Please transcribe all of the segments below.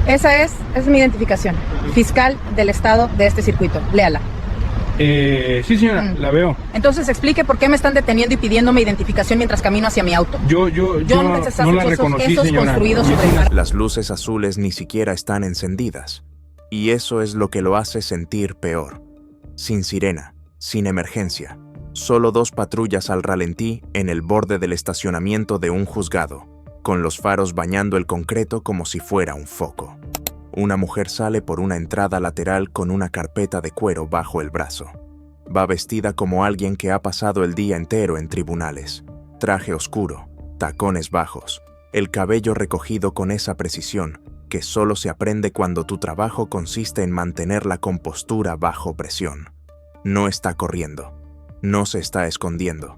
Esa es mi identificación. Fiscal del estado de este circuito. Léala. Sí, señora, la veo. Entonces explique por qué me están deteniendo y pidiéndome identificación mientras camino hacia mi auto. Yo no la reconocí, señora. Construidos sobre el mar. Las luces azules ni siquiera están encendidas. Y eso es lo que lo hace sentir peor. Sin sirena, sin emergencia. Solo 2 patrullas al ralentí en el borde del estacionamiento de un juzgado, con los faros bañando el concreto como si fuera un foco. Una mujer sale por una entrada lateral con una carpeta de cuero bajo el brazo. Va vestida como alguien que ha pasado el día entero en tribunales. Traje oscuro, tacones bajos, el cabello recogido con esa precisión que solo se aprende cuando tu trabajo consiste en mantener la compostura bajo presión. No está corriendo, no se está escondiendo.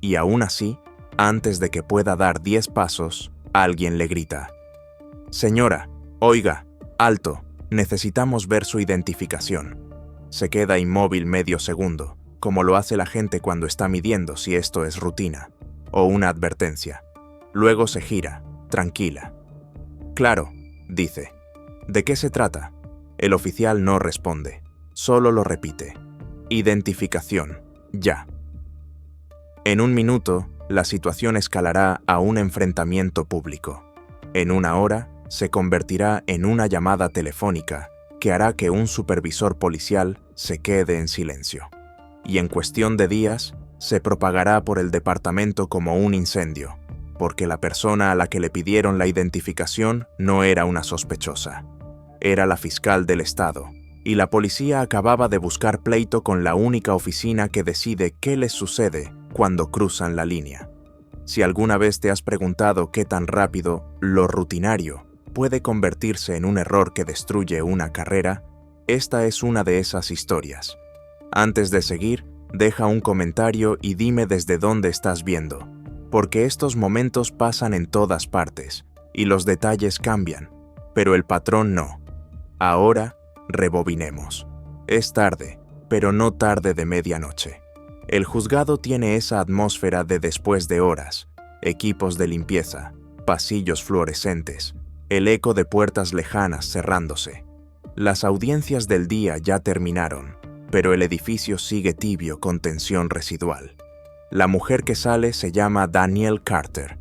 Y aún así, antes de que pueda dar 10 pasos, alguien le grita: «Señora, oiga, alto, necesitamos ver su identificación». Se queda inmóvil medio segundo, como lo hace la gente cuando está midiendo si esto es rutina o una advertencia. Luego se gira, tranquila. «Claro», dice. «¿De qué se trata?». El oficial no responde, solo lo repite: «Identificación, ya». En un minuto, la situación escalará a un enfrentamiento público. En una hora, se convertirá en una llamada telefónica que hará que un supervisor policial se quede en silencio. Y en cuestión de días, se propagará por el departamento como un incendio, porque la persona a la que le pidieron la identificación no era una sospechosa. Era la fiscal del estado, y la policía acababa de buscar pleito con la única oficina que decide qué les sucede cuando cruzan la línea. Si alguna vez te has preguntado qué tan rápido lo rutinario puede convertirse en un error que destruye una carrera, esta es una de esas historias. Antes de seguir, deja un comentario y dime desde dónde estás viendo, porque estos momentos pasan en todas partes y los detalles cambian, pero el patrón no. Ahora, rebobinemos. Es tarde, pero no tarde de medianoche. El juzgado tiene esa atmósfera de después de horas, equipos de limpieza, pasillos fluorescentes, el eco de puertas lejanas cerrándose. Las audiencias del día ya terminaron, pero el edificio sigue tibio con tensión residual. La mujer que sale se llama Danielle Carter.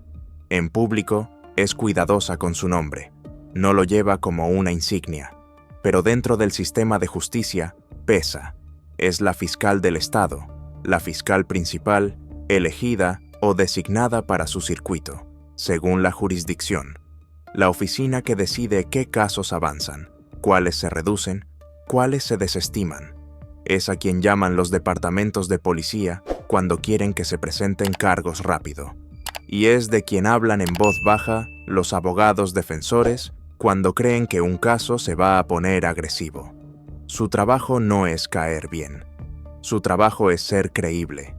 En público, es cuidadosa con su nombre. No lo lleva como una insignia, pero dentro del sistema de justicia, pesa. Es la fiscal del estado, la fiscal principal, elegida o designada para su circuito, según la jurisdicción. La oficina que decide qué casos avanzan, cuáles se reducen, cuáles se desestiman. Es a quien llaman los departamentos de policía cuando quieren que se presenten cargos rápido. Y es de quien hablan en voz baja los abogados defensores cuando creen que un caso se va a poner agresivo. Su trabajo no es caer bien. Su trabajo es ser creíble.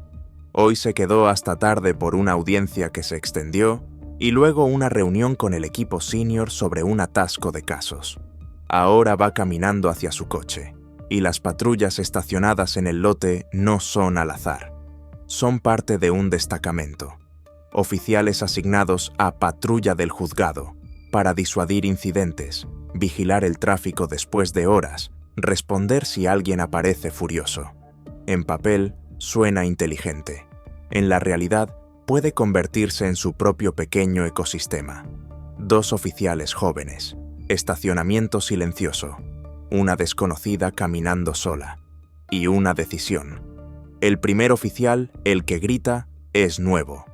Hoy se quedó hasta tarde por una audiencia que se extendió y luego una reunión con el equipo senior sobre un atasco de casos. Ahora va caminando hacia su coche, y las patrullas estacionadas en el lote no son al azar. Son parte de un destacamento. Oficiales asignados a patrulla del juzgado, para disuadir incidentes, vigilar el tráfico después de horas, responder si alguien aparece furioso. En papel, suena inteligente. En la realidad, puede convertirse en su propio pequeño ecosistema. 2 oficiales jóvenes, estacionamiento silencioso, una desconocida caminando sola, y una decisión. El primer oficial, el que grita, es nuevo,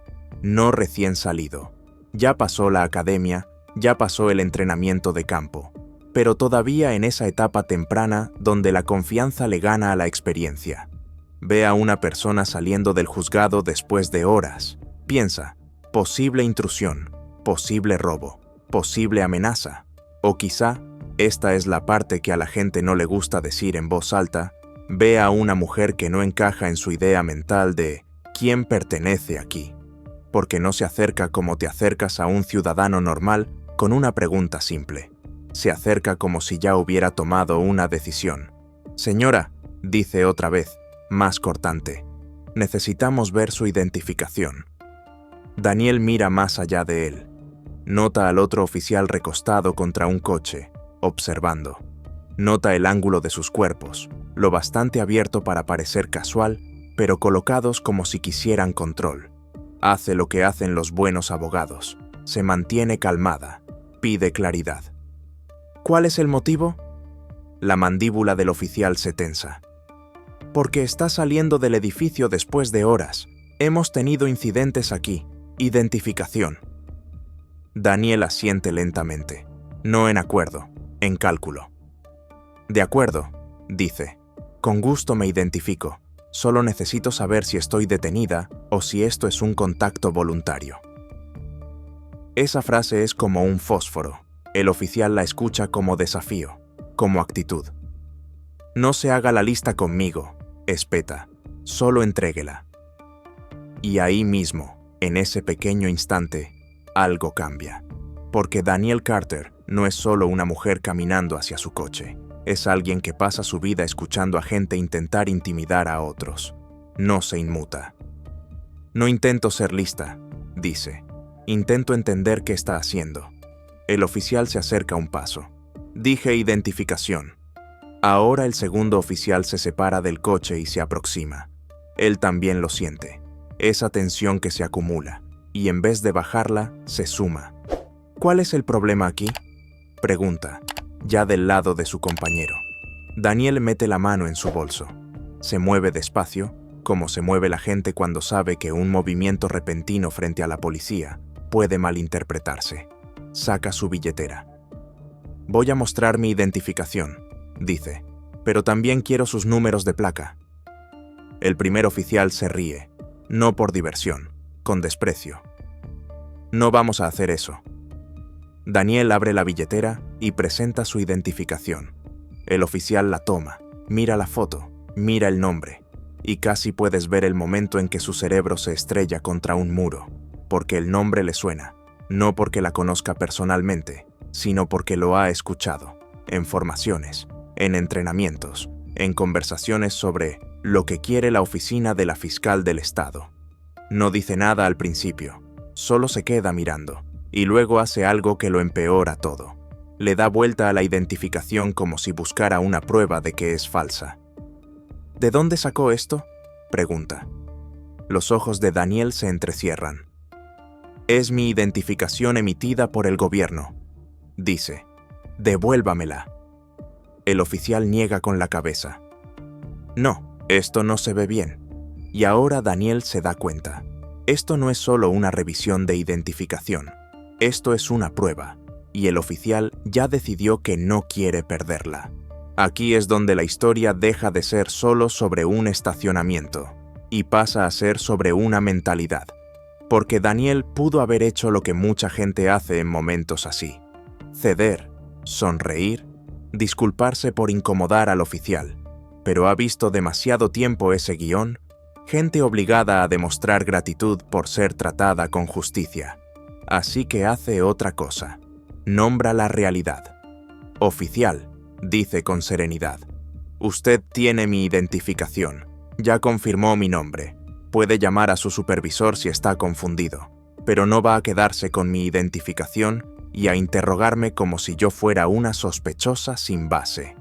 no recién salido. Ya pasó la academia, ya pasó el entrenamiento de campo, pero todavía en esa etapa temprana donde la confianza le gana a la experiencia. Ve a una persona saliendo del juzgado después de horas. Piensa, posible intrusión, posible robo, posible amenaza. O quizá, esta es la parte que a la gente no le gusta decir en voz alta, ve a una mujer que no encaja en su idea mental de ¿quién pertenece aquí? Porque no se acerca como te acercas a un ciudadano normal con una pregunta simple. Se acerca como si ya hubiera tomado una decisión. «Señora», dice otra vez, más cortante, «necesitamos ver su identificación». Daniel mira más allá de él. Nota al otro oficial recostado contra un coche, observando. Nota el ángulo de sus cuerpos, lo bastante abierto para parecer casual, pero colocados como si quisieran control. Hace lo que hacen los buenos abogados. Se mantiene calmada. Pide claridad. ¿Cuál es el motivo? La mandíbula del oficial se tensa. Porque está saliendo del edificio después de horas. Hemos tenido incidentes aquí. Identificación. Daniel asiente lentamente. No en acuerdo, en cálculo. De acuerdo, dice. Con gusto me identifico. Solo necesito saber si estoy detenida o si esto es un contacto voluntario. Esa frase es como un fósforo. El oficial la escucha como desafío, como actitud. No se haga la lista conmigo, espeta. Solo entréguela. Y ahí mismo, en ese pequeño instante, algo cambia. Porque Danielle Carter no es solo una mujer caminando hacia su coche. Es alguien que pasa su vida escuchando a gente intentar intimidar a otros. No se inmuta. No intento ser lista, dice. Intento entender qué está haciendo. El oficial se acerca un paso. Dije identificación. Ahora el segundo oficial se separa del coche y se aproxima. Él también lo siente. Esa tensión que se acumula, y en vez de bajarla, se suma. ¿Cuál es el problema aquí? Pregunta, ya del lado de su compañero. Daniel mete la mano en su bolso. Se mueve despacio, como se mueve la gente cuando sabe que un movimiento repentino frente a la policía puede malinterpretarse. Saca su billetera. Voy a mostrar mi identificación, dice, pero también quiero sus números de placa. El primer oficial se ríe, no por diversión, con desprecio. No vamos a hacer eso. Daniel abre la billetera y presenta su identificación. El oficial la toma, mira la foto, mira el nombre, y casi puedes ver el momento en que su cerebro se estrella contra un muro, porque el nombre le suena, no porque la conozca personalmente, sino porque lo ha escuchado, en formaciones, en entrenamientos, en conversaciones sobre lo que quiere la oficina de la fiscal del estado. No dice nada al principio, solo se queda mirando, y luego hace algo que lo empeora todo. Le da vuelta a la identificación como si buscara una prueba de que es falsa. ¿De dónde sacó esto?, pregunta. Los ojos de Daniel se entrecierran. Es mi identificación emitida por el gobierno, dice. Devuélvamela. El oficial niega con la cabeza. No, esto no se ve bien. Y ahora Daniel se da cuenta. Esto no es solo una revisión de identificación. Esto es una prueba. Y el oficial ya decidió que no quiere perderla. Aquí es donde la historia deja de ser solo sobre un estacionamiento y pasa a ser sobre una mentalidad. Porque Daniel pudo haber hecho lo que mucha gente hace en momentos así. Ceder, sonreír, disculparse por incomodar al oficial. Pero ha visto demasiado tiempo ese guión, gente obligada a demostrar gratitud por ser tratada con justicia. Así que hace otra cosa. Nombra la realidad. Oficial, dice con serenidad. Usted tiene mi identificación. Ya confirmó mi nombre. Puede llamar a su supervisor si está confundido, pero no va a quedarse con mi identificación y a interrogarme como si yo fuera una sospechosa sin base.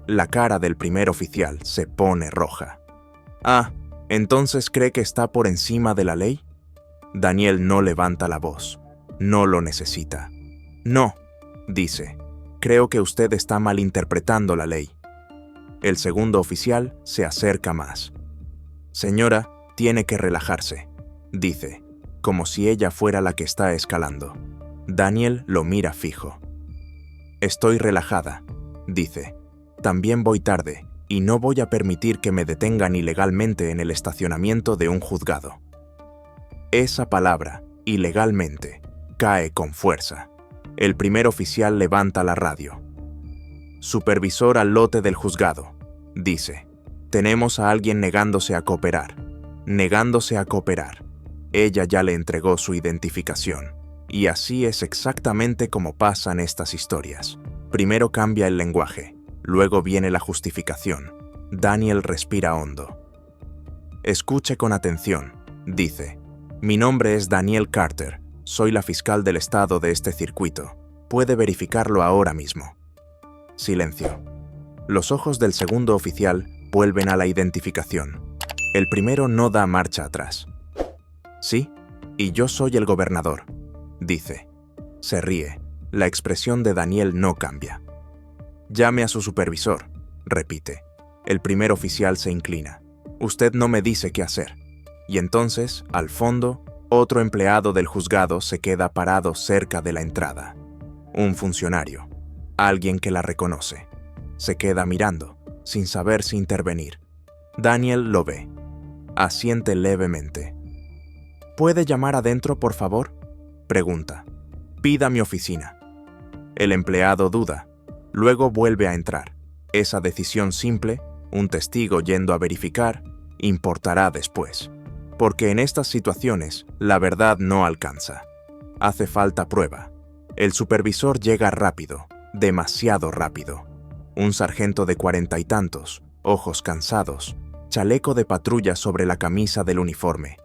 La cara del primer oficial se pone roja. Ah, ¿entonces cree que está por encima de la ley? Daniel no levanta la voz. No lo necesita. No, dice. Creo que usted está malinterpretando la ley. El segundo oficial se acerca más. Señora, tiene que relajarse, dice, como si ella fuera la que está escalando. Daniel lo mira fijo. Estoy relajada, dice. También voy tarde y no voy a permitir que me detengan ilegalmente en el estacionamiento de un juzgado. Esa palabra, ilegalmente, cae con fuerza. El primer oficial levanta la radio. Supervisor al lote del juzgado, dice. Tenemos a alguien negándose a cooperar. Negándose a cooperar. Ella ya le entregó su identificación. Y así es exactamente como pasan estas historias. Primero cambia el lenguaje. Luego viene la justificación. Daniel respira hondo. Escuche con atención, dice. Mi nombre es Danielle Carter. Soy la fiscal del estado de este circuito. Puede verificarlo ahora mismo. Silencio. Los ojos del segundo oficial vuelven a la identificación. El primero no da marcha atrás. Sí, y yo soy el gobernador, dice. Se ríe. La expresión de Daniel no cambia. Llame a su supervisor, repite. El primer oficial se inclina. Usted no me dice qué hacer. Y entonces, al fondo, otro empleado del juzgado se queda parado cerca de la entrada. Un funcionario, alguien que la reconoce. Se queda mirando, sin saber si intervenir. Daniel lo ve. Asiente levemente. ¿Puede llamar adentro, por favor?, pregunta. Pida mi oficina. El empleado duda. Luego vuelve a entrar. Esa decisión simple, un testigo yendo a verificar, importará después. Porque en estas situaciones, la verdad no alcanza. Hace falta prueba. El supervisor llega rápido, demasiado rápido. Un sargento de 40 y tantos, ojos cansados, chaleco de patrulla sobre la camisa del uniforme.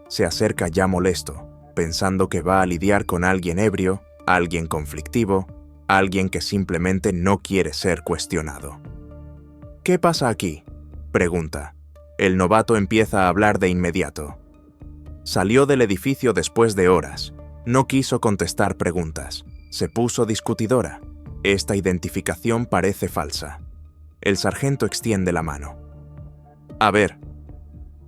Se acerca ya molesto, pensando que va a lidiar con alguien ebrio, alguien conflictivo, alguien que simplemente no quiere ser cuestionado. ¿Qué pasa aquí?, pregunta. El novato empieza a hablar de inmediato. Salió del edificio después de horas. No quiso contestar preguntas. Se puso discutidora. Esta identificación parece falsa. El sargento extiende la mano. A ver.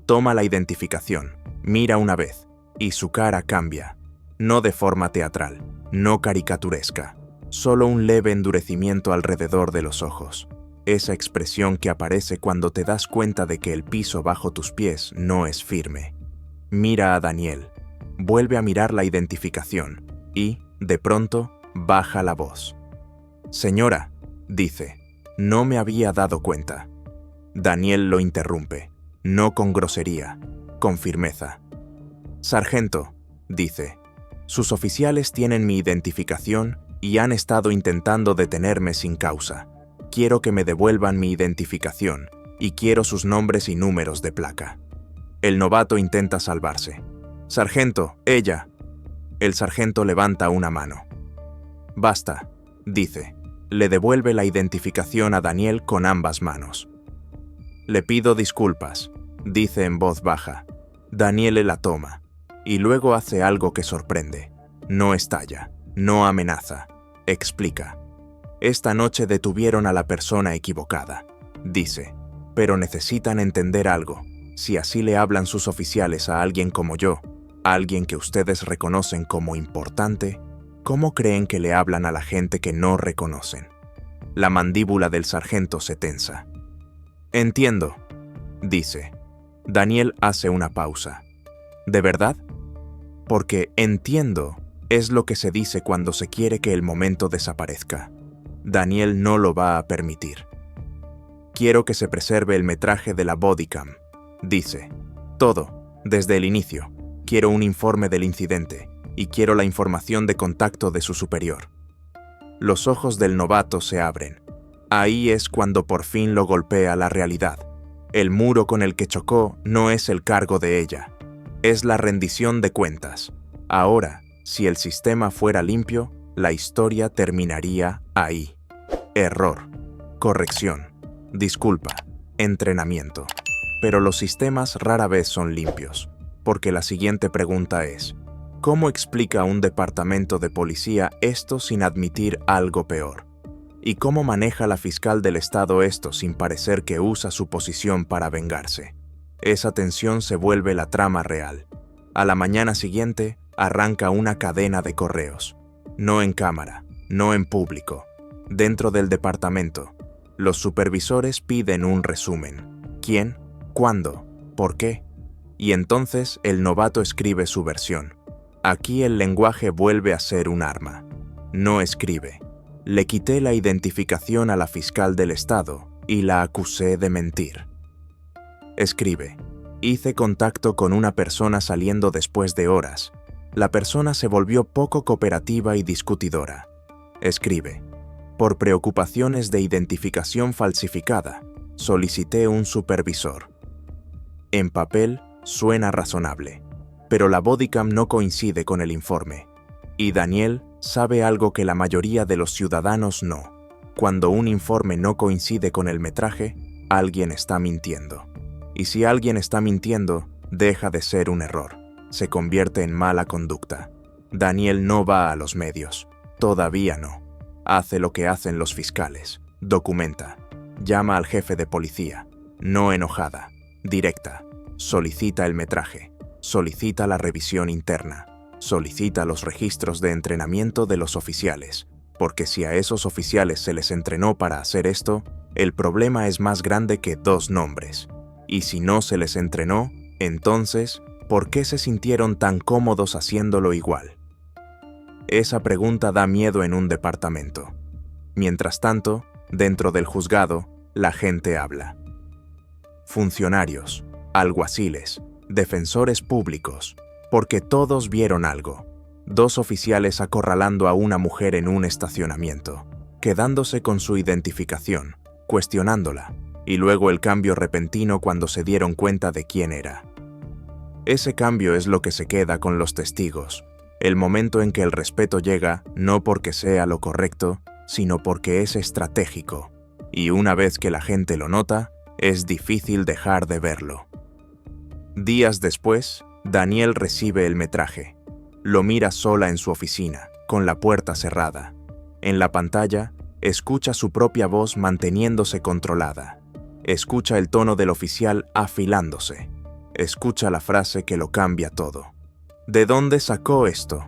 Toma la identificación. Mira una vez. Y su cara cambia. No de forma teatral. No caricaturesca. Solo un leve endurecimiento alrededor de los ojos. Esa expresión que aparece cuando te das cuenta de que el piso bajo tus pies no es firme. Mira a Daniel. Vuelve a mirar la identificación. Y, de pronto, baja la voz. Señora, dice, no me había dado cuenta. Daniel lo interrumpe, no con grosería, con firmeza. Sargento, dice, sus oficiales tienen mi identificación y han estado intentando detenerme sin causa. Quiero que me devuelvan mi identificación y quiero sus nombres y números de placa. El novato intenta salvarse. Sargento, ella. El sargento levanta una mano. Basta, dice. Le devuelve la identificación a Daniel con ambas manos. Le pido disculpas, dice en voz baja. Daniel la toma, y luego hace algo que sorprende. No estalla, no amenaza, explica. Esta noche detuvieron a la persona equivocada, dice, pero necesitan entender algo. Si así le hablan sus oficiales a alguien como yo, a alguien que ustedes reconocen como importante, ¿cómo creen que le hablan a la gente que no reconocen? La mandíbula del sargento se tensa. Entiendo, dice. Daniel hace una pausa. ¿De verdad? Porque entiendo es lo que se dice cuando se quiere que el momento desaparezca. Daniel no lo va a permitir. Quiero que se preserve el metraje de la bodycam, dice. Todo, desde el inicio. Quiero un informe del incidente y quiero la información de contacto de su superior. Los ojos del novato se abren. Ahí es cuando por fin lo golpea la realidad. El muro con el que chocó no es el cargo de ella. Es la rendición de cuentas. Ahora, si el sistema fuera limpio, la historia terminaría ahí. Error, corrección, disculpa, entrenamiento. Pero los sistemas rara vez son limpios, porque la siguiente pregunta es, ¿cómo explica un departamento de policía esto sin admitir algo peor? ¿Y cómo maneja la fiscal del estado esto sin parecer que usa su posición para vengarse? Esa tensión se vuelve la trama real. A la mañana siguiente, arranca una cadena de correos. No en cámara, no en público. Dentro del departamento, los supervisores piden un resumen. ¿Quién? ¿Cuándo? ¿Por qué? Y entonces el novato escribe su versión. Aquí el lenguaje vuelve a ser un arma. No escribe. Le quité la identificación a la fiscal del estado y la acusé de mentir. Escribe. Hice contacto con una persona saliendo después de horas. La persona se volvió poco cooperativa y discutidora. Escribe. Por preocupaciones de identificación falsificada, solicité un supervisor. En papel, suena razonable, pero la bodycam no coincide con el informe. Y Daniel sabe algo que la mayoría de los ciudadanos no. cuando un informe no coincide con el metraje, alguien está mintiendo. Y si alguien está mintiendo, deja de ser un error, se convierte en mala conducta. Daniel no va a los medios, todavía no. Hace lo que hacen los fiscales, documenta, llama al jefe de policía, no enojada, directa, solicita el metraje, solicita la revisión interna, solicita los registros de entrenamiento de los oficiales, porque si a esos oficiales se les entrenó para hacer esto, el problema es más grande que 2 nombres. Y si no se les entrenó, entonces, ¿por qué se sintieron tan cómodos haciéndolo igual? Esa pregunta da miedo en un departamento. Mientras tanto, dentro del juzgado, la gente habla. Funcionarios, alguaciles, defensores públicos, porque todos vieron algo. 2 oficiales acorralando a una mujer en un estacionamiento, quedándose con su identificación, cuestionándola, y luego el cambio repentino cuando se dieron cuenta de quién era. Ese cambio es lo que se queda con los testigos, el momento en que el respeto llega no porque sea lo correcto, sino porque es estratégico, y una vez que la gente lo nota, es difícil dejar de verlo. Días después, Daniel recibe el metraje. Lo mira sola en su oficina, con la puerta cerrada. En la pantalla, escucha su propia voz manteniéndose controlada. Escucha el tono del oficial afilándose. Escucha la frase que lo cambia todo. ¿De dónde sacó esto?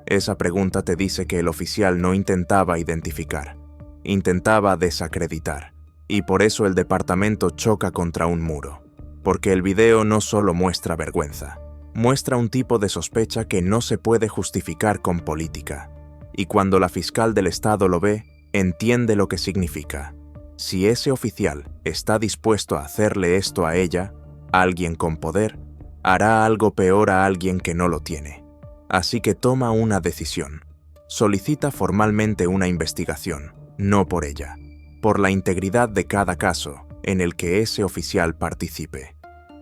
Esa pregunta te dice que el oficial no intentaba identificar, intentaba desacreditar, y por eso el departamento choca contra un muro. Porque el video no solo muestra vergüenza, muestra un tipo de sospecha que no se puede justificar con política. Y cuando la fiscal del estado lo ve, entiende lo que significa. Si ese oficial está dispuesto a hacerle esto a ella, alguien con poder hará algo peor a alguien que no lo tiene. Así que toma una decisión. Solicita formalmente una investigación, no por ella, por la integridad de cada caso en el que ese oficial participe.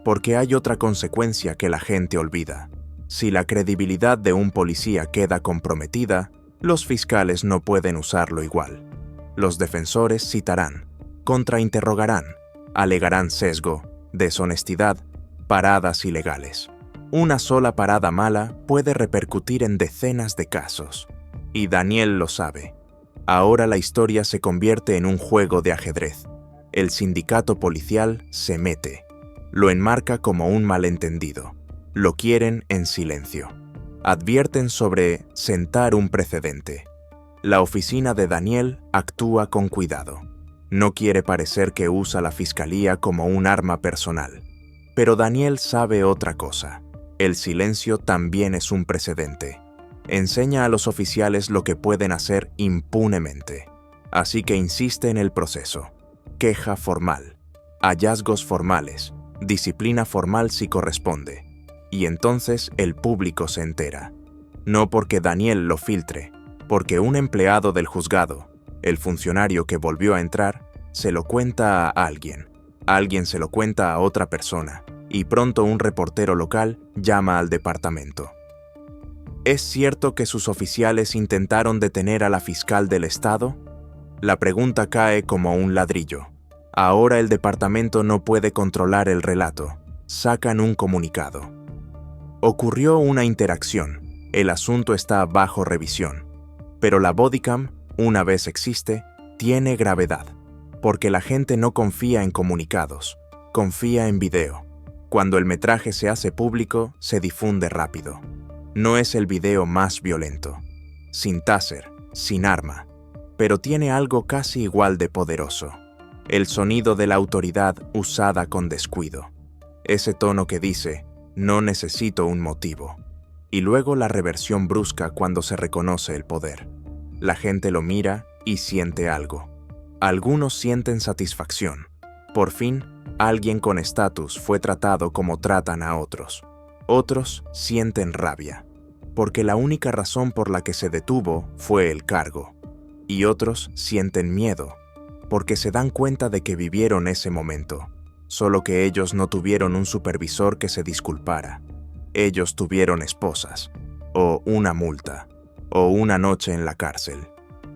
Porque hay otra consecuencia que la gente olvida. Si la credibilidad de un policía queda comprometida, los fiscales no pueden usarlo igual. Los defensores citarán, contrainterrogarán, alegarán sesgo, deshonestidad, paradas ilegales. Una sola parada mala puede repercutir en decenas de casos. Y Daniel lo sabe. Ahora la historia se convierte en un juego de ajedrez. El sindicato policial se mete. Lo enmarca como un malentendido. Lo quieren en silencio. Advierten sobre sentar un precedente. La oficina de Daniel actúa con cuidado. No quiere parecer que usa la fiscalía como un arma personal. Pero Daniel sabe otra cosa. El silencio también es un precedente. Enseña a los oficiales lo que pueden hacer impunemente. Así que insiste en el proceso. Queja formal. Hallazgos formales. Disciplina formal si corresponde. Y entonces el público se entera. No porque Daniel lo filtre, porque un empleado del juzgado, el funcionario que volvió a entrar, se lo cuenta a alguien. Alguien se lo cuenta a otra persona, y pronto un reportero local llama al departamento. ¿Es cierto que sus oficiales intentaron detener a la fiscal del estado? La pregunta cae como un ladrillo. Ahora el departamento no puede controlar el relato. Sacan un comunicado. Ocurrió una interacción. El asunto está bajo revisión. Pero la bodycam, una vez existe, tiene gravedad. Porque la gente no confía en comunicados, confía en video. Cuando el metraje se hace público, se difunde rápido. No es el video más violento, sin taser, sin arma, pero tiene algo casi igual de poderoso. El sonido de la autoridad usada con descuido. Ese tono que dice, no necesito un motivo. Y luego la reversión brusca cuando se reconoce el poder. La gente lo mira y siente algo. Algunos sienten satisfacción. Por fin, alguien con estatus fue tratado como tratan a otros. Otros sienten rabia, porque la única razón por la que se detuvo fue el cargo. Y otros sienten miedo, porque se dan cuenta de que vivieron ese momento, solo que ellos no tuvieron un supervisor que se disculpara. Ellos tuvieron esposas, o una multa, o una noche en la cárcel.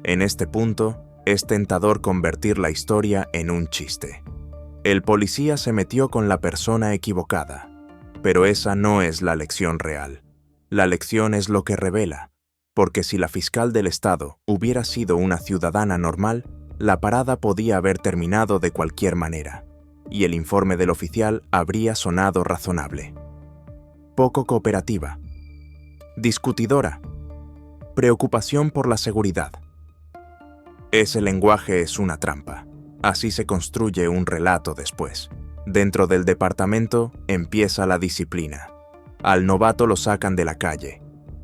En este punto, Es tentador convertir la historia en un chiste. El policía se metió con la persona equivocada, pero esa no es la lección real. La lección es lo que revela, porque si la fiscal del estado hubiera sido una ciudadana normal, la parada podía haber terminado de cualquier manera, y el informe del oficial habría sonado razonable. Poco cooperativa. Discutidora. Preocupación por la seguridad. Ese lenguaje es una trampa. Así se construye un relato después. Dentro del departamento empieza la disciplina. Al novato lo sacan de la calle.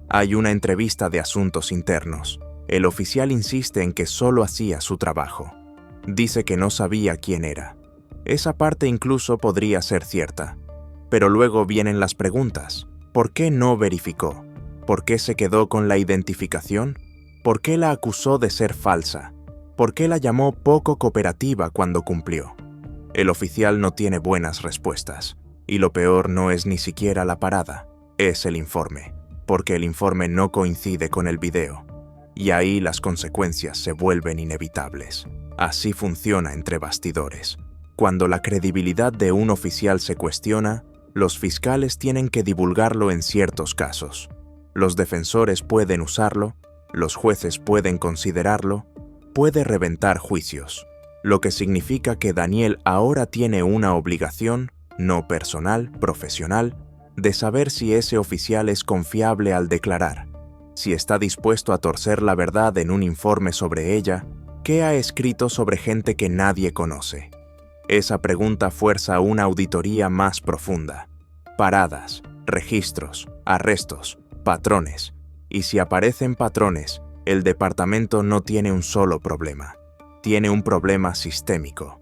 Hay una entrevista de asuntos internos. El oficial insiste en que solo hacía su trabajo. Dice que no sabía quién era. Esa parte incluso podría ser cierta. Pero luego vienen las preguntas. ¿Por qué no verificó? ¿Por qué se quedó con la identificación? ¿Por qué la acusó de ser falsa? ¿Por qué la llamó poco cooperativa cuando cumplió? El oficial no tiene buenas respuestas. Y lo peor no es ni siquiera la parada, es el informe, porque el informe no coincide con el video. Y ahí las consecuencias se vuelven inevitables. Así funciona entre bastidores. Cuando la credibilidad de un oficial se cuestiona, los fiscales tienen que divulgarlo en ciertos casos. Los defensores pueden usarlo, los jueces pueden considerarlo, puede reventar juicios, lo que significa que Daniel ahora tiene una obligación, no personal, profesional, de saber si ese oficial es confiable al declarar, si está dispuesto a torcer la verdad en un informe sobre ella, qué ha escrito sobre gente que nadie conoce. Esa pregunta fuerza una auditoría más profunda. Paradas, registros, arrestos, patrones. Y si aparecen patrones, el departamento no tiene un solo problema. Tiene un problema sistémico.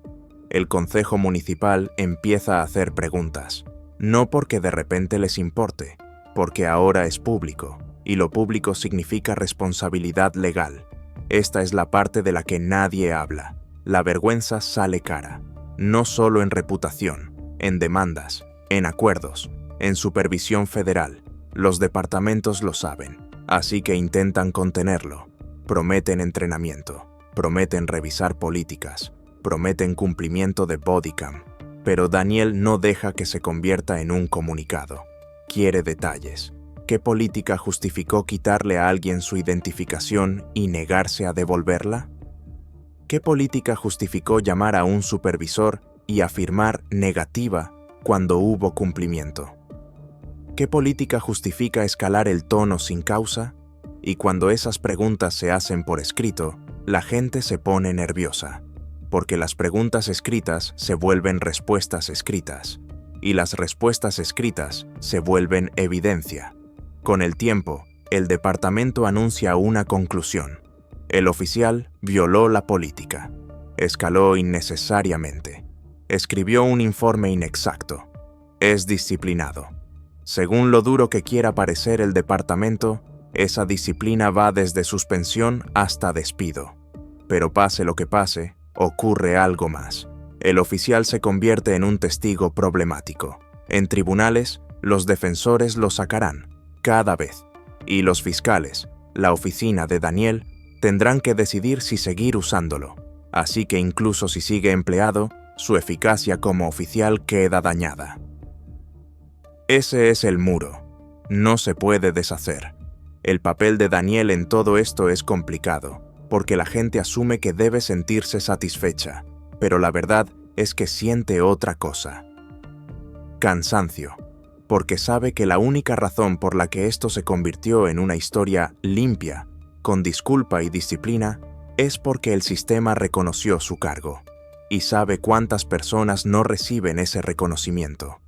El concejo municipal empieza a hacer preguntas. No porque de repente les importe, porque ahora es público, y lo público significa responsabilidad legal. Esta es la parte de la que nadie habla. La vergüenza sale cara, no solo en reputación, en demandas, en acuerdos, en supervisión federal. Los departamentos lo saben, así que intentan contenerlo. Prometen entrenamiento, prometen revisar políticas, prometen cumplimiento de bodycam. Pero Daniel no deja que se convierta en un comunicado. Quiere detalles. ¿Qué política justificó quitarle a alguien su identificación y negarse a devolverla? ¿Qué política justificó llamar a un supervisor y afirmar negativa cuando hubo cumplimiento? ¿Qué política justifica escalar el tono sin causa? Y cuando esas preguntas se hacen por escrito, la gente se pone nerviosa, porque las preguntas escritas se vuelven respuestas escritas, y las respuestas escritas se vuelven evidencia. Con el tiempo, el departamento anuncia una conclusión. El oficial violó la política, escaló innecesariamente, escribió un informe inexacto, es disciplinado. Según lo duro que quiera parecer el departamento, esa disciplina va desde suspensión hasta despido. Pero pase lo que pase, ocurre algo más. El oficial se convierte en un testigo problemático. En tribunales, los defensores lo sacarán, cada vez. Y los fiscales, la oficina de Daniel, tendrán que decidir si seguir usándolo. Así que incluso si sigue empleado, su eficacia como oficial queda dañada. Ese es el muro. No se puede deshacer. El papel de Daniel en todo esto es complicado, porque la gente asume que debe sentirse satisfecha, pero la verdad es que siente otra cosa. Cansancio, porque sabe que la única razón por la que esto se convirtió en una historia limpia, con disculpa y disciplina, es porque el sistema reconoció su cargo, y sabe cuántas personas no reciben ese reconocimiento.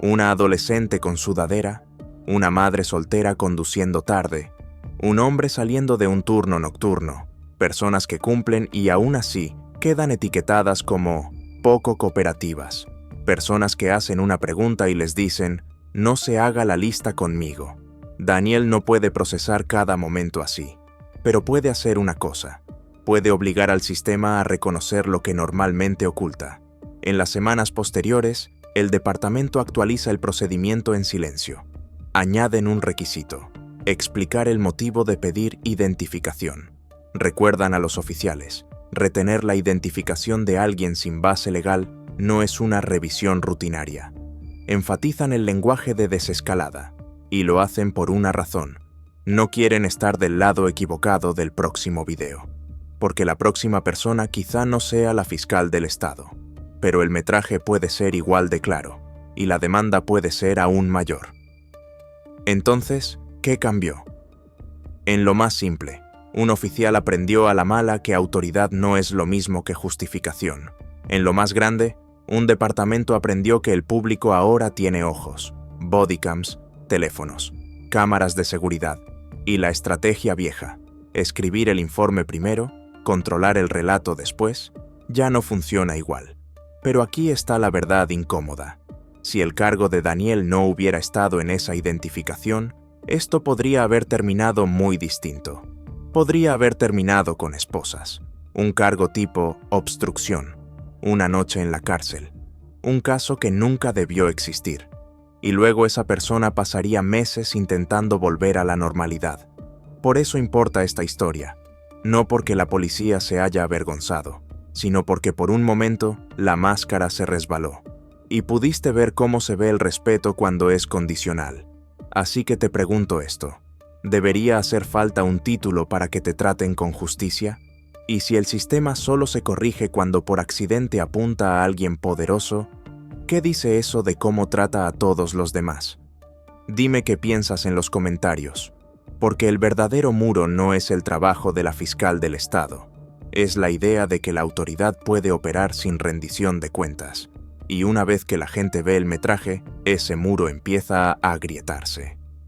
Una adolescente con sudadera, una madre soltera conduciendo tarde, un hombre saliendo de un turno nocturno, personas que cumplen y aún así quedan etiquetadas como poco cooperativas, personas que hacen una pregunta y les dicen, no se haga la lista conmigo. Daniel no puede procesar cada momento así, pero puede hacer una cosa, puede obligar al sistema a reconocer lo que normalmente oculta. En las semanas posteriores, el departamento actualiza el procedimiento en silencio. Añaden un requisito, explicar el motivo de pedir identificación. Recuerdan a los oficiales, retener la identificación de alguien sin base legal no es una revisión rutinaria. Enfatizan el lenguaje de desescalada, y lo hacen por una razón. No quieren estar del lado equivocado del próximo video, porque la próxima persona quizá no sea la fiscal del estado, pero el metraje puede ser igual de claro, y la demanda puede ser aún mayor. Entonces, ¿qué cambió? En lo más simple, un oficial aprendió a la mala que autoridad no es lo mismo que justificación. En lo más grande, un departamento aprendió que el público ahora tiene ojos, bodycams, teléfonos, cámaras de seguridad, y la estrategia vieja, escribir el informe primero, controlar el relato después, ya no funciona igual. Pero aquí está la verdad incómoda. Si el cargo de Daniel no hubiera estado en esa identificación, esto podría haber terminado muy distinto. Podría haber terminado con esposas, un cargo tipo obstrucción, una noche en la cárcel, un caso que nunca debió existir, y luego esa persona pasaría meses intentando volver a la normalidad. Por eso importa esta historia, no porque la policía se haya avergonzado, sino porque por un momento la máscara se resbaló, y pudiste ver cómo se ve el respeto cuando es condicional. Así que te pregunto esto, ¿debería hacer falta un título para que te traten con justicia? Y si el sistema solo se corrige cuando por accidente apunta a alguien poderoso, ¿qué dice eso de cómo trata a todos los demás? Dime qué piensas en los comentarios, porque el verdadero muro no es el trabajo de la fiscal del estado, es la idea de que la autoridad puede operar sin rendición de cuentas, y una vez que la gente ve el metraje, ese muro empieza a agrietarse.